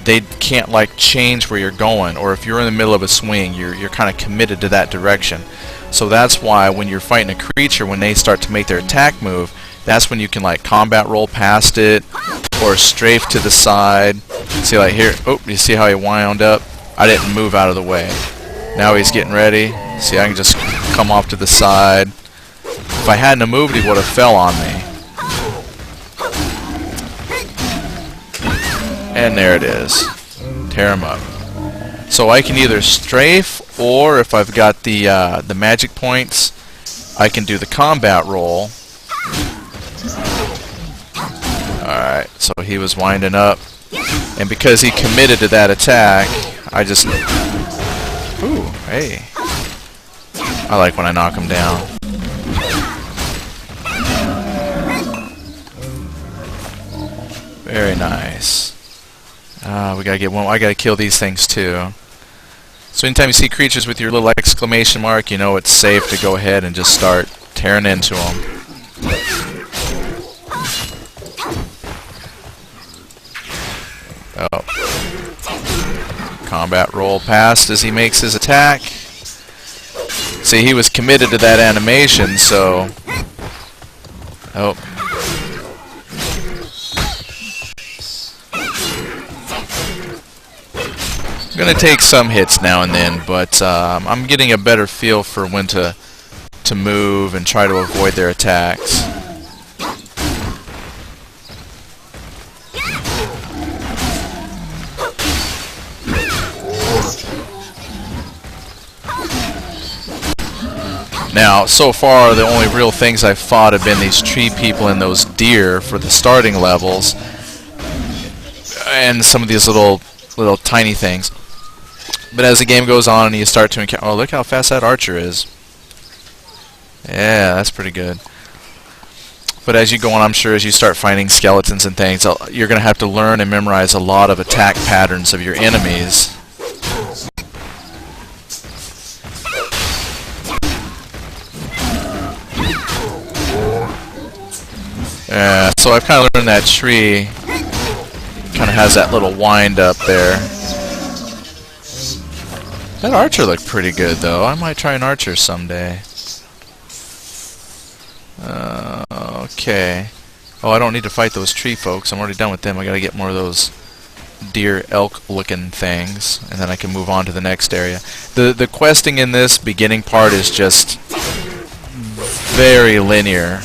they can't like change where you're going, or if you're in the middle of a swing, you're kind of committed to that direction. So that's why when you're fighting a creature, when they start to make their attack move, that's when you can like combat roll past it or strafe to the side. See, like here, oh, you see how he wound up? I didn't move out of the way. Now he's getting ready. See, I can just come off to the side. If I hadn't have moved, he would have fell on me. And there it is. Tear him up. So I can either strafe, or if I've got the magic points, I can do the combat roll. Alright, so he was winding up. And because he committed to that attack, I just... Ooh, hey. I like when I knock him down. Very nice. We gotta get one. I gotta kill these things too. So anytime you see creatures with your little exclamation mark, you know it's safe to go ahead and just start tearing into them. Oh. Combat roll past as he makes his attack. See, he was committed to that animation, so... Oh. I'm gonna take some hits now and then, but I'm getting a better feel for when to move and try to avoid their attacks. Now, so far, the only real things I've fought have been these tree people and those deer for the starting levels, and some of these little tiny things. But as the game goes on and you start to encounter... Oh, look how fast that archer is. Yeah, that's pretty good. But as you go on, I'm sure as you start finding skeletons and things, you're going to have to learn and memorize a lot of attack patterns of your enemies. Yeah, so I've kind of learned that tree kind of has that little wind up there. That archer looked pretty good, though. I might try an archer someday. Okay. Oh, I don't need to fight those tree folks. I'm already done with them. I gotta get more of those deer elk-looking things, and then I can move on to the next area. The questing in this beginning part is just very linear.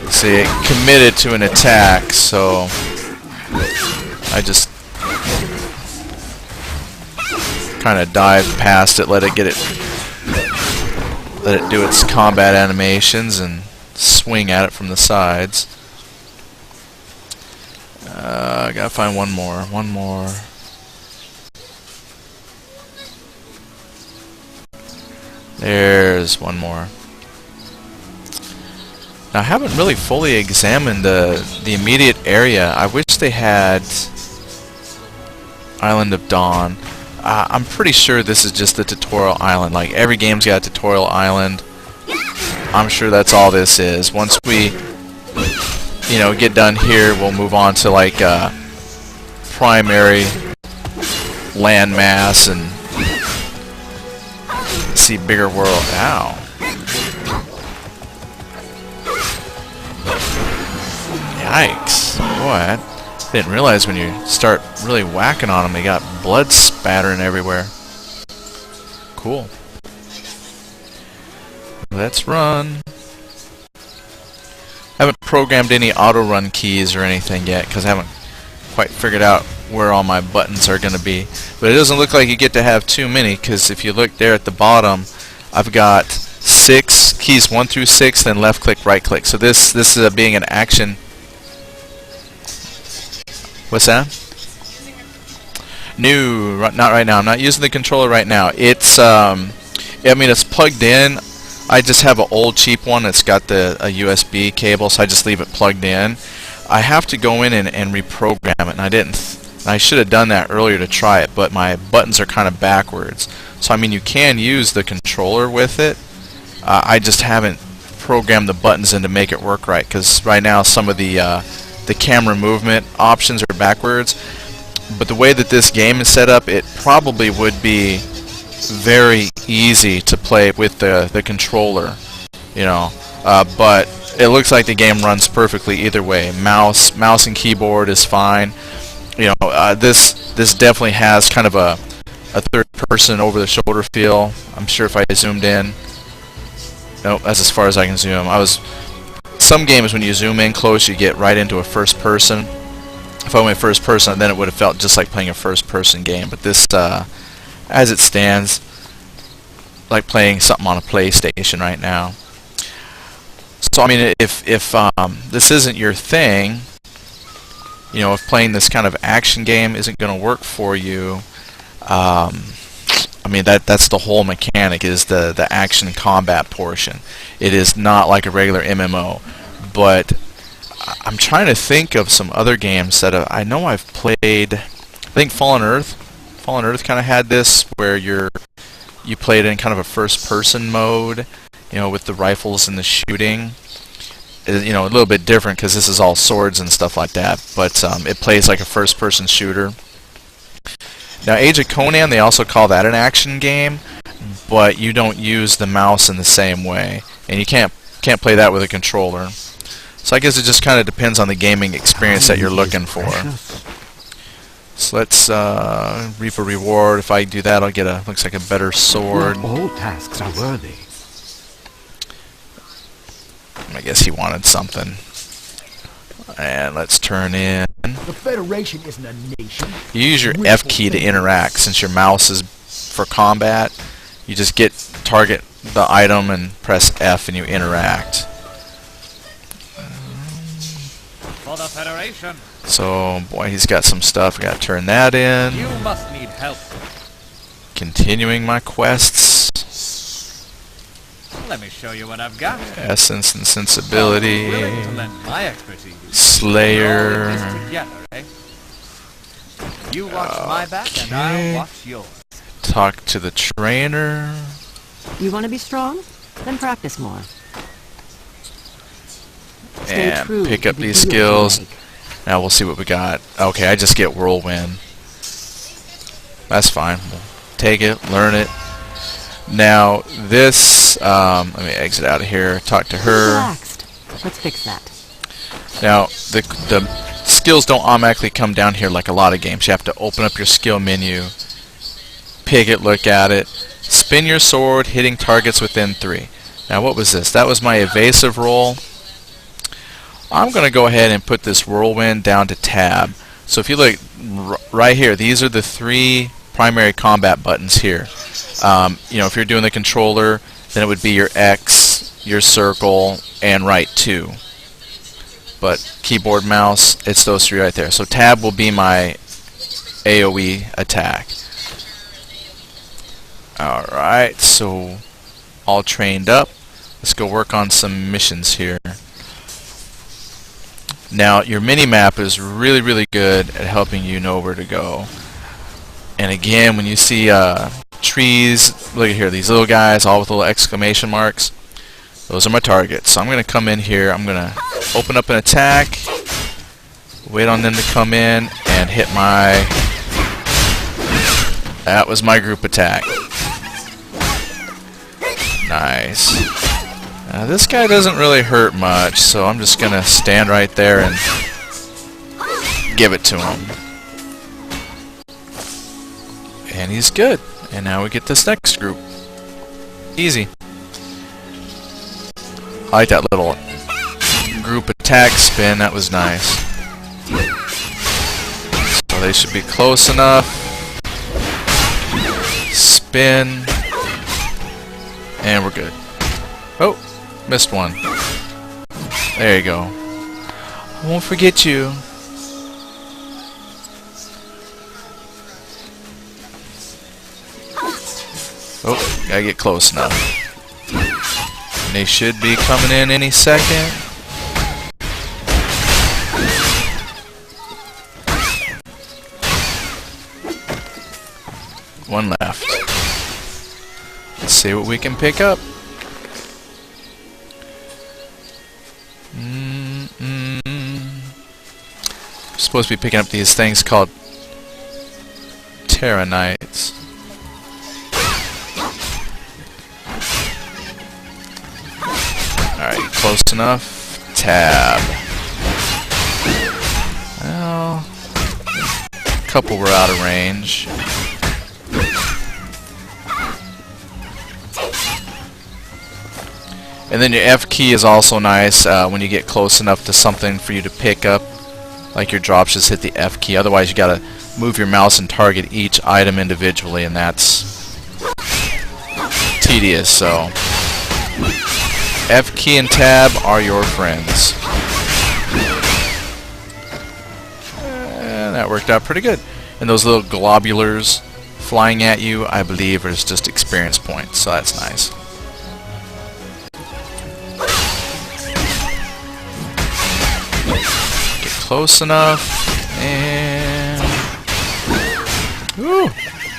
See, it committed to an attack, so I just kind of dive past it, let it do its combat animations, and swing at it from the sides. I gotta find one more. There's one more. Now, I haven't really fully examined the immediate area. I wish they had Island of Dawn. I'm pretty sure this is just the tutorial island. Like, every game's got a tutorial island. I'm sure that's all this is. Once we, you know, get done here, we'll move on to, like, primary landmass and see bigger world. Ow. Yikes. Boy, I didn't realize when you start really whacking on them, they got blood spattering everywhere. Cool. Let's run. I haven't programmed any auto-run keys or anything yet, because I haven't quite figured out where all my buttons are going to be. But it doesn't look like you get to have too many, because if you look there at the bottom, I've got 6 keys, 1 through 6, then left click, right click. So this is being an action. What's that? No, not right now. I'm not using the controller right now. It's I mean, it's plugged in. I just have an old cheap one that's got a USB cable, so I just leave it plugged in. I have to go in and reprogram it, and I didn't. I should have done that earlier to try it, but my buttons are kind of backwards. So I mean, you can use the controller with it. I just haven't program the buttons in to make it work right, because right now some of the camera movement options are backwards. But the way that this game is set up, it probably would be very easy to play with the controller, you know. But it looks like the game runs perfectly either way. Mouse and keyboard is fine. You know, this definitely has kind of a third-person over-the-shoulder feel. I'm sure if I zoomed in, nope, that's as far as I can zoom. Some games when you zoom in close, you get right into a first-person. If I went first-person, then it would have felt just like playing a first-person game. But this, as it stands, like playing something on a PlayStation right now. So I mean, if this isn't your thing, you know, if playing this kind of action game isn't going to work for you, I mean that's the whole mechanic, is the action combat portion. It is not like a regular MMO, but I'm trying to think of some other games that I know I've played. I think Fallen Earth kind of had this, where you played in kind of a first-person mode, you know, with the rifles and the shooting. You know, a little bit different because this is all swords and stuff like that, but it plays like a first-person shooter. Now, Age of Conan, they also call that an action game, but you don't use the mouse in the same way, and you can't play that with a controller. So I guess it just kind of depends on the gaming experience that you're looking for. So let's reap a reward. If I do that, I'll get looks like a better sword. Not all tasks are worthy. I guess he wanted something. And let's turn in. The Federation isn't a nation. You use your F key to interact. Since your mouse is for combat, you just target the item and press F and you interact. For the Federation. So, boy, he's got some stuff. I gotta turn that in. You must need help. Continuing my quests. Let me show you what I've got. Essence and sensibility. Willing to lend my expertise. Slayer. All this together, eh? You watch my back and I'll watch yours. Talk to the trainer. You want to be strong? Then practice more. Stay And true pick to up the these deal you skills. make. Now we'll see what we got. Okay, I just get whirlwind. That's fine. We'll take it, learn it. Now this, let me exit out of here. Talk to her. Relaxed. Let's fix that. Now the skills don't automatically come down here like a lot of games. You have to open up your skill menu, pick it, look at it, spin your sword, hitting targets within 3. Now what was this? That was my evasive roll. I'm going to go ahead and put this whirlwind down to tab. So if you look right here, these are the 3 primary combat buttons here. You know, if you're doing the controller, then it would be your X, your circle, and right 2. But keyboard, mouse, it's those 3 right there. So tab will be my AoE attack. Alright, so all trained up. Let's go work on some missions here. Now, your mini-map is really, really good at helping you know where to go. And again, when you see trees, look at here, these little guys, all with little exclamation marks, those are my targets. So I'm going to come in here, I'm going to open up an attack, wait on them to come in, and hit my... That was my group attack. Nice. Now this guy doesn't really hurt much, so I'm just going to stand right there and give it to him. And he's good. And now we get this next group. Easy. I like that little group attack spin. That was nice. So they should be close enough. Spin. And we're good. Oh, missed one. There you go. I won't forget you. Oh, gotta get close now. And they should be coming in any second. One left. Let's see what we can pick up. supposed to be picking up these things called Tera. Alright, close enough. Tab. Well, a couple were out of range. And then your F key is also nice when you get close enough to something for you to pick up. Like your drops, just hit the F key. Otherwise, you gotta move your mouse and target each item individually, and that's tedious. So, F key and tab are your friends. And that worked out pretty good. And those little globulars flying at you, I believe, are just experience points. So that's nice. Close enough, and ooh,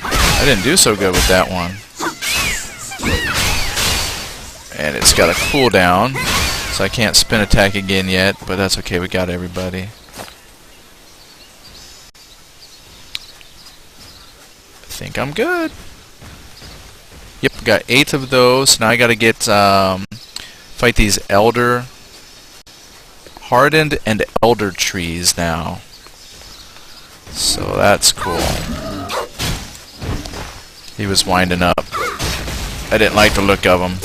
I didn't do so good with that one. And it's got a cooldown, so I can't spin attack again yet, but that's okay, we got everybody. I think I'm good. Yep, got 8 of those. Now I gotta get fight these hardened and elder trees now. So that's cool. He was winding up. I didn't like the look of him.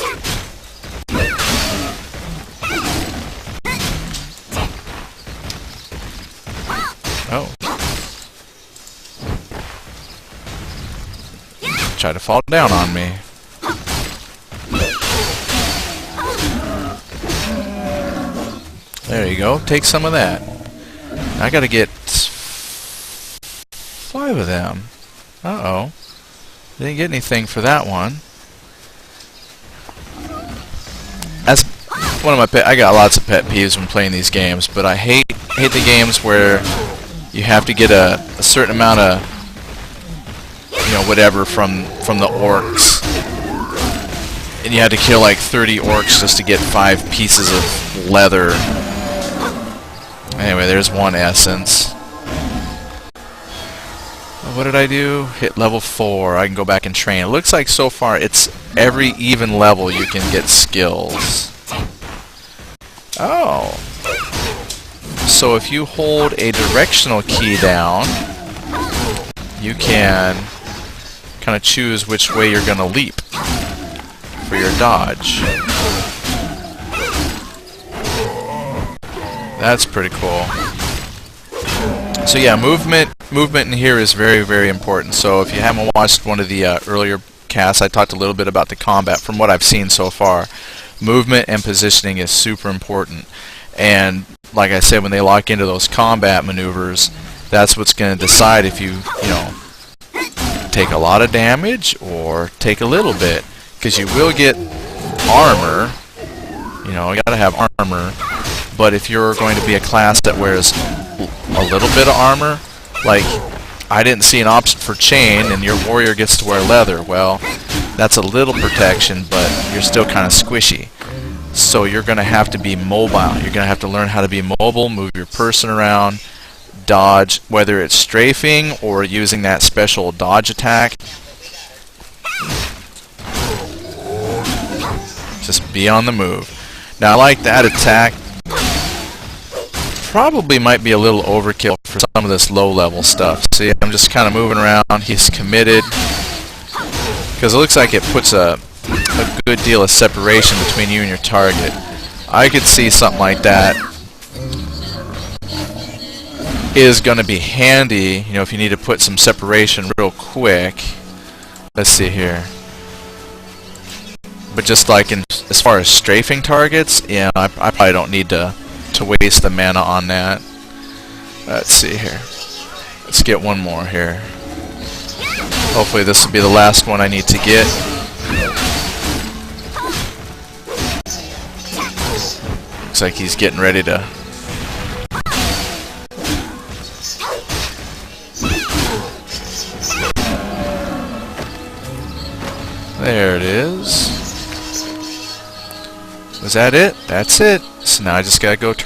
Oh. Tried to fall down on me. There you go. Take some of that. I gotta get 5 of them. Uh-oh. Didn't get anything for that one. That's one of my I got lots of pet peeves when playing these games, but I hate the games where you have to get a certain amount of, you know, whatever from the orcs. And you had to kill like 30 orcs just to get 5 pieces of leather. Anyway, there's one essence. What did I do? Hit level 4. I can go back and train. It looks like so far it's every even level you can get skills. Oh. So if you hold a directional key down, you can kind of choose which way you're going to leap for your dodge. That's pretty cool. So yeah, movement in here is very, very important. So if you haven't watched one of the earlier casts, I talked a little bit about the combat. From what I've seen so far, movement and positioning is super important. And like I said, when they lock into those combat maneuvers, that's what's going to decide if you know, take a lot of damage or take a little bit. Because you will get armor. You know, you gotta have armor. But if you're going to be a class that wears a little bit of armor, like I didn't see an option for chain and your warrior gets to wear leather, well, that's a little protection, but you're still kind of squishy. So you're going to have to be mobile. You're going to have to learn how to be mobile, move your person around, dodge, whether it's strafing or using that special dodge attack. Just be on the move. Now I like that attack. Probably might be a little overkill for some of this low-level stuff. See, I'm just kind of moving around. He's committed. Because it looks like it puts a good deal of separation between you and your target. I could see something like that is going to be handy, you know, if you need to put some separation real quick. Let's see here. But just like as far as strafing targets, yeah, I probably don't need to waste the mana on that. Let's see here. Let's get one more here. Hopefully this will be the last one I need to get. Looks like he's getting ready to... There it is. Was that it? That's it. So now I just gotta go turn